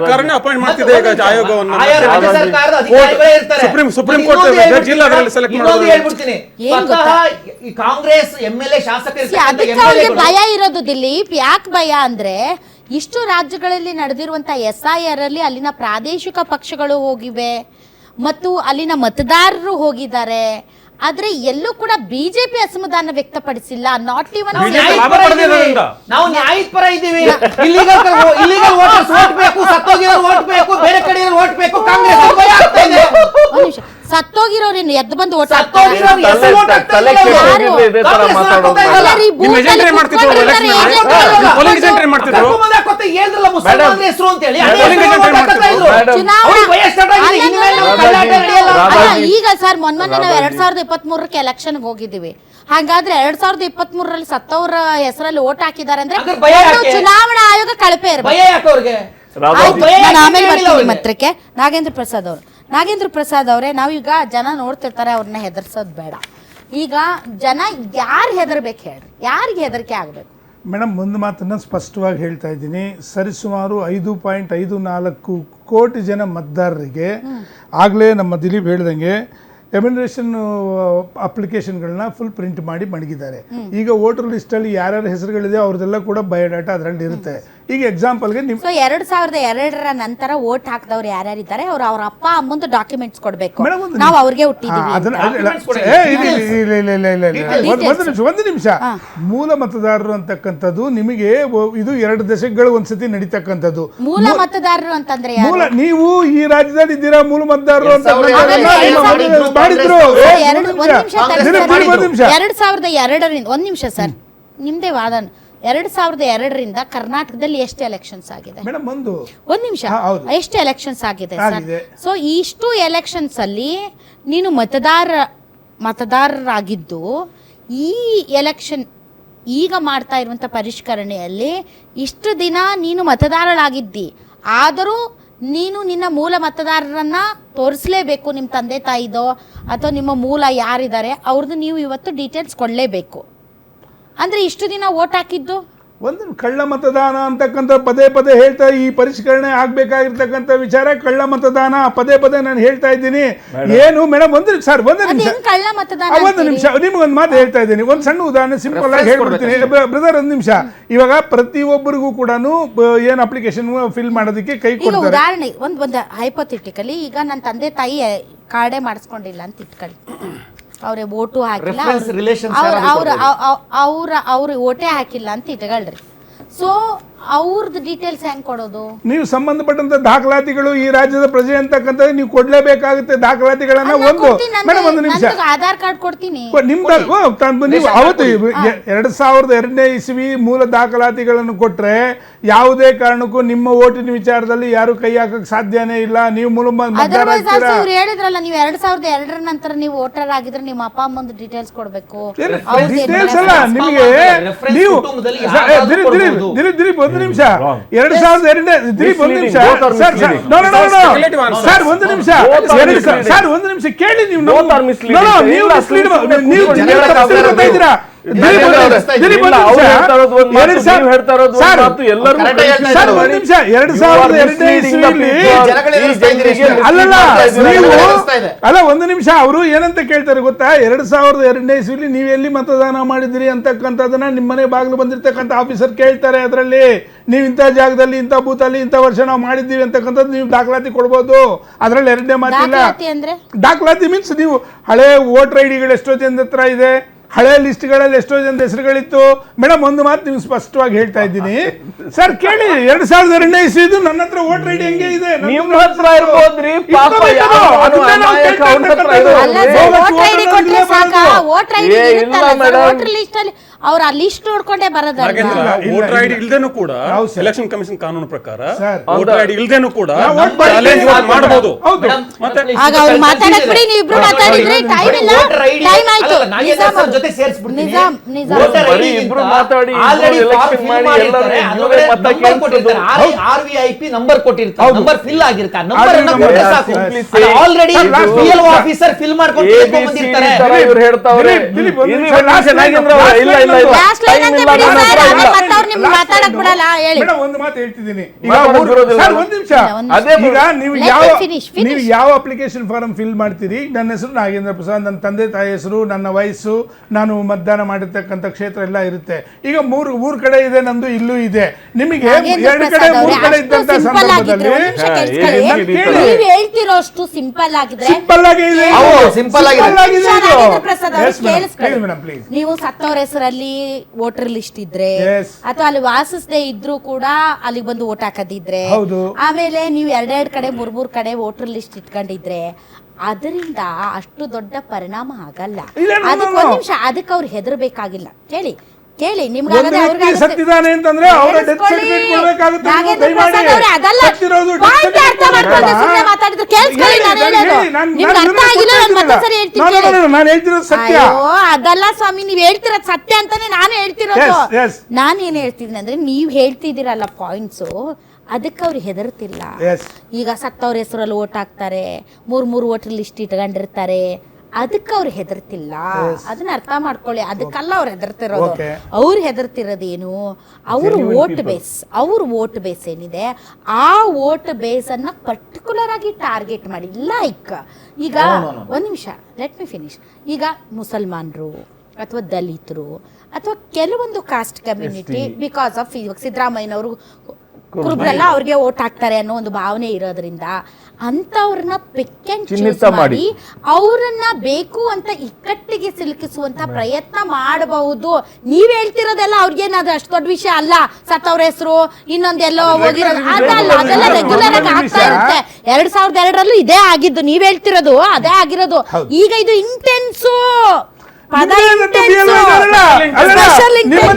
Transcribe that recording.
ಸರ್ಕಾರನೇ ಅಪಾಯಿಂಟ್ ಮಾಡ್ತಿದೆ ಈಗ ಆಯೋಗವನ್ನು. ರಾಜ್ಯ ಸರ್ಕಾರದ ಅಧಿಕಾರಿಗಳೇ ಇರ್ತಾರೆ. ಸುಪ್ರೀಂ ಕೋರ್ಟ್ ಜಡ್ಜ್ ಇಲ್ಲ ಅದರಲ್ಲಿ ಸೆಲೆಕ್ಟ್ ಮಾಡೋದು. ಹೇಳ್ಬಿಡ್ತೀನಿ, ಈ ಕಾಂಗ್ರೆಸ್ MLA ಶಾಸಕರು ಅದಕ್ಕೆ ಭಯ ಇರೋದು ದಿಲೀಪ್. ಯಾಕೆ ಭಯ ಅಂದ್ರೆ ಇಷ್ಟು ರಾಜ್ಯಗಳಲ್ಲಿ ನಡೆದಿರುವಂತ SIR ಅಲ್ಲಿ ಅಲ್ಲಿನ ಪ್ರಾದೇಶಿಕ ಪಕ್ಷಗಳು ಹೋಗಿವೆ ಮತ್ತು ಅಲ್ಲಿನ ಮತದಾರರು ಹೋಗಿದ್ದಾರೆ. ಆದ್ರೆ ಎಲ್ಲೂ ಕೂಡ ಬಿಜೆಪಿ ಅಸಮಾಧಾನ ವ್ಯಕ್ತಪಡಿಸಿಲ್ಲ. ನಾಟ್ ಇವನ್ ನಾವು ನ್ಯಾಯದ ಪರ ಇದ್ದೀವಿ. ಇಲ್ಲಿಗಲ್ ವೋಟರ್ಸ್ ವೋಟ್ ಬೇಕು, ಸತ್ತೋಗಿರೋರು ವೋಟ್ ಬೇಕು, ಬೇರೆ ಕಡೆ ವೋಟ್ ಬೇಕು. ಕಾಂಗ್ರೆಸ್ ಭಯ ಆಗ್ತಾ ಇದೆ. ಸತ್ತೋಗಿರೋರು ಎದ್ದು ಬಂದು ಓಟ್ ಈಗ ಸರ್ ಮೊನ್ನೆ ನಾವು 2023 ಎಲೆಕ್ಷನ್ ಹೋಗಿದ್ದೀವಿ. ಹಾಗಾದ್ರೆ 2023 ಸತ್ತವರ ಹೆಸರಲ್ಲಿ ಓಟ್ ಹಾಕಿದ್ದಾರೆ ಅಂದ್ರೆ ಚುನಾವಣಾ ಆಯೋಗ ಕಳಪೆ ಆಮೇಲೆ ಬರ್ತೀನಿ ಮಾತ್ರಕ್ಕೆ. ನಾಗೇಂದ್ರ ಪ್ರಸಾದ್ ಅವರೇ, ನಾವೀಗ ಜನ ನೋಡ್ತಿರ್ತಾರೆ, ಅವ್ರನ್ನ ಹೆದರ್ಸೋದು ಬೇಡ. ಈಗ ಜನ ಯಾರು ಹೆದರ್ಬೇಕು ಹೇಳ್ರಿ, ಯಾರಿಗೆ ಹೆದರಿಕೆ ಆಗ್ಬೇಕು? ಮೇಡಮ್, ಒಂದು ಮಾತನ್ನು ಸ್ಪಷ್ಟವಾಗಿ ಹೇಳ್ತಾ ಇದ್ದೀನಿ. ಸರಿಸುಮಾರು 5.54 ಕೋಟಿ ಜನ ಮತದಾರರಿಗೆ ಆಗಲೇ ನಮ್ಮ ದಿಲೀಪ್ ಹೇಳ್ದಂಗೆ ಎಮಿನೇಷನ್ ಅಪ್ಲಿಕೇಶನ್ಗಳನ್ನ ಫುಲ್ ಪ್ರಿಂಟ್ ಮಾಡಿ ಮಡಗಿದ್ದಾರೆ. ಈಗ ವೋಟರ್ ಲಿಸ್ಟಲ್ಲಿ ಯಾರ್ಯಾರ ಹೆಸರುಗಳಿದೆ ಅವ್ರದ್ದೆಲ್ಲ ಕೂಡ ಬಯೋಡಾಟಾ ಅದರಲ್ಲಿ ಇರುತ್ತೆ. ಈಗ ಎಕ್ಸಾಂಪಲ್ಗೆ ನಿಮ್ಮ 2002 ನಂತರ ವೋಟ್ ಹಾಕಿದವ್ರು ಯಾರ್ಯಾರಿದ್ದಾರೆ ಅವ್ರ ಅಪ್ಪ ಅಮ್ಮಂದು ಡಾಕ್ಯುಮೆಂಟ್ಸ್ ಕೊಡಬೇಕು. ನಾವು ಅವ್ರಿಗೆ ಹುಟ್ಟಿದೀವಿ. ಒಂದು ನಿಮಿಷ. ಮೂಲ ಮತದಾರರು ಅಂತಕ್ಕಂಥದ್ದು ನಿಮಗೆ ಇದು 2 ದಶಕಗಳು ಒಂದ್ಸತಿ ನಡೀತಕ್ಕಂಥದ್ದು. ಮೂಲ ಮತದಾರರು ಅಂತಂದ್ರೆ ನೀವು ಈ ರಾಜ್ಯದಲ್ಲಿ ಇದ್ದೀರಾ, ಮೂಲ ಮತದಾರರು ಅಂತ ಮಾಡಿದ್ರು. 2002 ಒಂದ್ ನಿಮಿಷ ಸರ್, ನಿಮ್ದೇ ವಾದ. 2002 ಕರ್ನಾಟಕದಲ್ಲಿ ಎಷ್ಟು ಎಲೆಕ್ಷನ್ಸ್ ಆಗಿದೆ? ಒಂದ್ ನಿಮಿಷ, ಎಷ್ಟು ಎಲೆಕ್ಷನ್ಸ್ ಆಗಿದೆ ಸರ್? ಸೊ ಇಷ್ಟು ಎಲೆಕ್ಷನ್ಸ್ ಅಲ್ಲಿ ನೀನು ಮತದಾರರಾಗಿದ್ದು ಈ ಎಲೆಕ್ಷನ್ ಈಗ ಮಾಡ್ತಾ ಇರುವಂತ ಪರಿಷ್ಕರಣೆಯಲ್ಲಿ ಇಷ್ಟು ದಿನ ನೀನು ಮತದಾರರಾಗಿದ್ದಿ, ಆದರೂ ನೀನು ನಿನ್ನ ಮೂಲ ಮತದಾರರನ್ನ ತೋರಿಸಲೇಬೇಕು. ನಿಮ್ಮ ತಂದೆ ತಾಯಿದೋ ಅಥವಾ ನಿಮ್ಮ ಮೂಲ ಯಾರಿದ್ದಾರೆ ಅವ್ರದ್ದು ನೀವು ಇವತ್ತು ಡೀಟೇಲ್ಸ್ ಕೊಡಲೇಬೇಕು. ಅಂದ್ರೆ ಇಷ್ಟು ದಿನ ವೋಟ್ ಹಾಕಿದ್ದು ಒಂದು ಕಳ್ಳ ಮತದಾನ ಅಂತಕ್ಕಂಥ ಪದೇ ಪದೇ ಹೇಳ್ತಾ, ಈ ಪರಿಷ್ಕರಣೆ ಆಗ್ಬೇಕಾಗಿರ್ತಕ್ಕಂಥ ವಿಚಾರ ಕಳ್ಳ ಮತದಾನ ಪದೇ ಪದೇ ನಾನು ಹೇಳ್ತಾ ಇದ್ದೀನಿ. ಏನು ಮೇಡಮ್, ಒಂದು ನಿಮಿಷ, ನಿಮ್ಗೊಂದು ಮಾತು ಹೇಳ್ತಾ ಇದ್ದೀನಿ. ಒಂದು ಸಣ್ಣ ಉದಾಹರಣೆ ಸಿಂಪಲ್ ಆಗಿ ಹೇಳ್ಬಿಡ್ತೀನಿ ಬ್ರದರ್. ಒಂದು ನಿಮಿಷ. ಇವಾಗ ಪ್ರತಿಯೊಬ್ಬರಿಗೂ ಕೂಡ ಏನು ಅಪ್ಲಿಕೇಶನ್ ಫಿಲ್ ಮಾಡೋದಕ್ಕೆ ಕೈ ಕೊಡ್ತಾರೆ. ಉದಾಹರಣೆ ಒಂದು ಹೈಪೋಥೆಟಿಕಲಿ, ಈಗ ನನ್ನ ತಂದೆ ತಾಯಿ ಕಾರ್ಡೇ ಮಾಡಿಸ್ಕೊಂಡಿಲ್ಲ ಅಂತ ಇಟ್ಕೊಳ್ಳಿ, ಅವ್ರೆ ಓಟು ಹಾಕಿಲ್ಲ, ಅವ್ರ ಓಟೇ ಹಾಕಿಲ್ಲ ಅಂತ ಇಟ್ಕೊಳ್ರಿ. ಸೊ ಅವ್ರದ್ದು ಡೀಟೇಲ್ಸ್ ಹೆಂಗ್ ಕೊಡೋದು? ನೀವು ಸಂಬಂಧಪಟ್ಟಂತ ದಾಖಲಾತಿಗಳು ಈ ರಾಜ್ಯದ ಪ್ರಜೆ ಅಂತಕ್ಕಂಥ ನೀವು ಕೊಡ್ಲೇಬೇಕಾಗುತ್ತೆ. ದಾಖಲಾತಿಗಳನ್ನ ಮೇಡಮ್ ಒಂದು ನಿಮಿಷ, ಆಧಾರ್ ಕಾರ್ಡ್ ಕೊಡ್ತೀನಿ. ನೀವು ಅವತ್ತು 2002 ಇಸ್ವಿ ಮೂಲ ದಾಖಲಾತಿಗಳನ್ನು ಕೊಟ್ರೆ ಯಾವುದೇ ಕಾರಣಕ್ಕೂ ನಿಮ್ಮ ಓಟಿನ ವಿಚಾರದಲ್ಲಿ ಯಾರು ಕೈ ಹಾಕಕ್ ಸಾಧ್ಯನೇ ಇಲ್ಲ. ನೀವು ಮೂಲ ಹೇಳಿದ್ರಲ್ಲ, ನೀವು 2002 ನಂತರ ನೀವು ವೋಟರ್ ಆಗಿದ್ರೆ ನಿಮ್ಮ ಅಪ್ಪ ಅಮ್ಮಂದು ಡೀಟೇಲ್ಸ್ ಕೊಡ್ಬೇಕು. ಡೀಟೇಲ್ಸ್ ಅಲ್ಲ ನಿಮಗೆ. ನೀವು ದಿಲೀಪ್ ಒಂದು ನಿಮಿಷ, 2002 ದಿಲೀಪ್ ಒಂದು ನಿಮಿಷ ಸರ್, ಒಂದು ನಿಮಿಷ ಸರ್, ಒಂದು ನಿಮಿಷ ಕೇಳಿ. ನೀವು ಅಲ್ಲ ಒಂದು ನಿಮಿಷ, ಅವರು ಏನಂತ ಕೇಳ್ತಾರೆ ಗೊತ್ತಾ? 2002 ಇಸ್ವಿಲಿ ನೀವು ಎಲ್ಲಿ ಮತದಾನ ಮಾಡಿದ್ರಿ ಅಂತಕ್ಕಂಥದನ್ನ ನಿಮ್ಮನೆ ಬಾಗಿಲು ಬಂದಿರ್ತಕ್ಕಂಥ ಆಫೀಸರ್ ಕೇಳ್ತಾರೆ. ಅದರಲ್ಲಿ ನೀವು ಇಂಥ ಜಾಗದಲ್ಲಿ ಇಂಥ ಬೂತಲ್ಲಿ ಇಂಥ ವರ್ಷ ನಾವು ಮಾಡಿದ್ದೀವಿ ಅಂತಕ್ಕಂಥದ್ದು ನೀವು ದಾಖಲಾತಿ ಕೊಡ್ಬೋದು. ಅದರಲ್ಲಿ ಎರಡನೇ ಮಾತಿಲ್ಲ. ದಾಖಲಾತಿ ಮೀನ್ಸ್ ನೀವು ಹಳೆ ವೋಟರ್ ಐಡಿಗಳು ಎಷ್ಟೋ ಜನದ ಹತ್ರ ಇದೆ, ಹಳೆ ಲಿಸ್ಟ್ಗಳಲ್ಲಿ ಎಷ್ಟೋ ಜನದ ಹೆಸರುಗಳಿತ್ತು. ಮೇಡಮ್ ಒಂದು ಮಾತು ನೀವು ಸ್ಪಷ್ಟವಾಗಿ ಹೇಳ್ತಾ ಇದ್ದೀನಿ ಸರ್, ಕೇಳಿ. 2002 ಇಸ್ವಿದು ನನ್ನ ಹತ್ರ ವೋಟರ್ ಐಡಿ ಹೆಂಗೆ ಇದೆ, ನಿಮ್ಮ ಹತ್ರ ಇರ್ಬೋದ್ರಿ. ಅವ್ರ ಆ ಲಿಸ್ಟ್ ನೋಡ್ಕೊಂಡೇ ಬರೋದಲ್ಲ. ವೋಟರ್ ಐಡಿ ಇಲ್ದೇನು ಕೂಡ ಎಲೆಕ್ಷನ್ ಕಮಿಷನ್ ಕಾನೂನು ಪ್ರಕಾರ ವೋಟರ್ ಐಡಿ ಇಲ್ದೇನು ಕೂಡ ಮಾಡಬಹುದು. ಆಗ ಅವ್ರು ಮಾತಾಡಕ್ ಬಿಡಿ, ನೀವು ಇಬ್ರು ಮಾತಾಡಿದ್ರೆ ಟೈಮ್ ಇಲ್ಲ, ಟೈಮ್ ಆಯ್ತು. ಜೊತೆ ಸೇರಿಸ್ಬಿಡ್ತೀನಿ. RVIP ನಂಬರ್ ಕೊಟ್ಟಿರ್ತಾರೆ, ನಂಬರ್ ಫಿಲ್ ಆಗಿರ್ತಾರೆ, ನಂಬರ್ ಅನ್ನ ಕೊಟ್ಟರೆ ಸಾಕು. ಆಲ್ರೆಡಿ PLO ಆಫೀಸರ್ ಫಿಲ್ ಮಾಡ್ಕೊಂಡು ಬಂದಿರ್ತಾರೆ. ಇವ್ರು ಹೇಳ್ತಾವ್ರೆ ಇಲ್ಲ Last line ಅಂತ ಬಿಡಿ sir, ಆಮೇಲೆ ಮತ್ತೆ ಅವ್ರು ನಿಮ್ಗೆ ಮಾತಾಡಕ್ ಬಿಡಲ್ಲ, ಹೇಳಿ. ಮೇಡಮ್ ಒಂದು ಮಾತು ಹೇಳ್ತಿದ್ದೀನಿ ಈಗ ಮಾತಾಡೋದು ಬರೋದಿಲ್ಲ. ಸರ್ ಒಂದ್ ನಿಮಿಷ ಅದೇ ಈಗ ನೀವು Let ಯಾವ me finish. ನೀವು ಯಾವ ಅಪ್ಲಿಕೇಶನ್ ಫಾರಂ ಫಿಲ್ ಮಾಡ್ತೀರಿ? ನನ್ನ ಹೆಸರು ನಾಗೇಂದ್ರ ಪ್ರಸಾದ್, ನನ್ನ ತಂದೆ ತಾಯಿ ಹೆಸರು, ನನ್ನ ವಯಸ್ಸು, ನಾನು ಮತದಾನ ಮಾಡಿರ್ತಕ್ಕಂಥ ಕ್ಷೇತ್ರ ಎಲ್ಲ ಇರುತ್ತೆ. ಈಗ ಊರ್ ಕಡೆ ಇದೆ, ನಂದು ಇಲ್ಲೂ ಇದೆ. ನಿಮಗೆ ನಾಗೇಂದ್ರ ಎರಡು ಕಡೆ ಪ್ರಸಾದ್ ಮೂರು ಅವ್ರೆ, ಕಡೆ ಅಷ್ಟು ಇದ್ದಂತ simple ಆಗಿದ್ರೆ, ಒಂದ್ ನಿಮಿಷ ಸಂದರ್ಭದಲ್ಲಿ ಕೇಳಿಸ್ಕೊಳ್ಳಿ. ನೀವ್ ಹೇಳ್ತಿರೋ ಅಷ್ಟು ಸಿಂಪಲ್ ಆಗಿದ್ರೆ ಸಿಂಪಲ್ ಆಗಿ ಇದೆ. ಹೌದು, simple ಆಗಿದೆ. ನಾಗೇಂದ್ರ ಪ್ರಸಾದ್ ಅವ್ರೆ, Yes, madam. ಕೇಳಿಸ್ಕೊಳ್ಳಿ. ಹೇಳಿ madam, please. ನೀವು ಸತ್ತವ್ರ ಹೆಸರಲ್ಲಿ ವೋಟರ್ ಲಿಸ್ಟ್ ಇದ್ರೆ Yes. ಅಥವಾ ಅಲ್ಲಿ ವಾಸಿಸದೇ ಇದ್ರು ಕೂಡ ಅಲ್ಲಿಗೆ ಬಂದು ವೋಟ್ ಹಾಕದಿದ್ರೆ, ಹೌದು. ಆಮೇಲೆ ನೀವು ಎರಡೆರಡು ಕಡೆ ಮೂರ್ ಕಡೆ ವೋಟರ್ ಲಿಸ್ಟ್ ಇಟ್ಕೊಂಡಿದ್ರೆ ಅದರಿಂದ ಅಷ್ಟು ದೊಡ್ಡ ಪರಿಣಾಮ ಆಗಲ್ಲ. ಇಲ್ಲ, no, ಅದಕ್ಕೆ no, ಒಂದ್ no. ನಿಮಿಷ, ಅದಕ್ಕೆ ಅವ್ರು ಹೆದರ್ಬೇಕಾಗಿಲ್ಲ. ಕೇಳಿ ನಿಮ್ಗೆ ಒಂದು ವ್ಯಕ್ತಿ ಸತ್ತಿದ್ದಾನೆ ಅಂತಂದ್ರೆ ಅವರ ಡೆತ್ ಸರ್ಟಿಫಿಕೇಟ್ ಕೊಡಬೇಕಾಗುತ್ತೆ. ನಾಗೇಂದ್ರ ಪ್ರಸಾದ್ ಅವ್ರೆ, ಅದಲ್ಲ point ಅರ್ಥ ಮಾಡ್ಕೊಳ್ಳಿ, ಸುಮ್ನೆ ಮಾತಾಡಿದ್ರೆ ಕೇಳಿಸ್ಕೊಳ್ಳಿ. ನಾನು ಹೇಳೋದು ನಿಮ್ಗೆ ಅರ್ಥ ಆಗಿಲ್ಲ, ನಾನು ಮತ್ತೆ ಸರಿ ಹೇಳ್ತೀನಿ ಕೇಳಿ. ನಾನು ಹೇಳ್ತಿರೋದು ಸತ್ಯ. ಅಯ್ಯೋ ಅದಲ್ಲ ಸ್ವಾಮಿ, ನೀವ್ ಹೇಳ್ತಿರೋದು ಸತ್ಯ ಅಂತಾನೆ ನಾನು ಹೇಳ್ತಿರೋದು. Yes, yes. ನಾನು ಏನ್ ಹೇಳ್ತಿದ್ದೀನಿ ಅಂದ್ರೆ, ನೀವ್ ಹೇಳ್ತಿದ್ದೀರಲ್ಲ ಪಾಯಿಂಟ್ಸು, ಅದಕ್ಕೆ ಅವ್ರು ಹೆದರ್ತಿಲ್ಲ. Yes. ಈಗ ಸತ್ತವ್ರ ಹೆಸರಲ್ಲಿ ಓಟ್ ಹಾಕ್ತಾರೆ, ಮೂರ್ ವೋಟರ್ ಲಿಸ್ಟ್ ಇಟ್ಕೊಂಡಿರ್ತಾರೆ, ಅದಕ್ಕೆ ಅವ್ರು ಹೆದರ್ತಿಲ್ಲ. ಅದನ್ನ ಅರ್ಥ ಮಾಡ್ಕೊಳ್ಳಿ. ಅದಕ್ಕಲ್ಲ ಅವ್ರು ಹೆದರ್ತಿರೋದು. Okay. ಅವ್ರು ಹೆದರ್ತಿರೋದೇನು, ಅವ್ರ ವೋಟ್ ಬೇಸ್ ಏನಿದೆ, ಆ ವೋಟ್ ಬೇಸ್ ಅನ್ನ ಪರ್ಟಿಕ್ಯುಲರ್ ಆಗಿ ಟಾರ್ಗೆಟ್ ಮಾಡಿ. ಲೈಕ್ ಈಗ ಒಂದ್ ನಿಮಿಷ, ಲೆಟ್ ಮಿ ಫಿನಿಶ್. ಈಗ ಮುಸಲ್ಮಾನರು ಅಥವಾ ದಲಿತರು ಅಥವಾ ಕೆಲವೊಂದು ಕಾಸ್ಟ್ ಕಮ್ಯುನಿಟಿ ಬಿಕಾಸ್ ಆಫ್ ಇವಾಗ ಸಿದ್ದರಾಮಯ್ಯನವರು ಕುರುಬರೆಲ್ಲ ಅವ್ರಿಗೆ ಓಟ್ ಹಾಕ್ತಾರೆ ಅನ್ನೋ ಒಂದು ಭಾವನೆ ಇರೋದ್ರಿಂದ ಅಂತವ್ರನ್ನ ಪಿಕ್ ಅಂಡ್ ಚೂಸ್ ಮಾಡಿ ಅವ್ರನ್ನ ಬೇಕು ಅಂತ ಇಕ್ಕಟ್ಟಿಗೆ ಸಿಲುಕಿಸುವಂತ ಪ್ರಯತ್ನ ಮಾಡಬಹುದು. ನೀವ್ ಹೇಳ್ತಿರೋದೆಲ್ಲ ಅವ್ರಿಗೇನಾದ್ರು ಅಷ್ಟು ದೊಡ್ಡ ವಿಷಯ ಅಲ್ಲ. ಸತ್ತವ್ರ ಹೆಸರು ಇನ್ನೊಂದೆಲ್ಲೋ ಹೋಗಿರೋದು ಅದೆಲ್ಲ ರೆಗ್ಯುಲರ್ ಆಗಿ ಆಗ್ತಾ ಇರುತ್ತೆ. 2002 ಇದೇ ಆಗಿದ್ದು. ನೀವ್ ಹೇಳ್ತಿರೋದು ಅದೇ ಆಗಿರೋದು. ಈಗ ಇದು ಇಂಟೆನ್ಸು ಪದ, ಇಂಟೆನ್ಸು ಸ್ಪೆಷಲ್ ಇಂಟೆನ್ಸು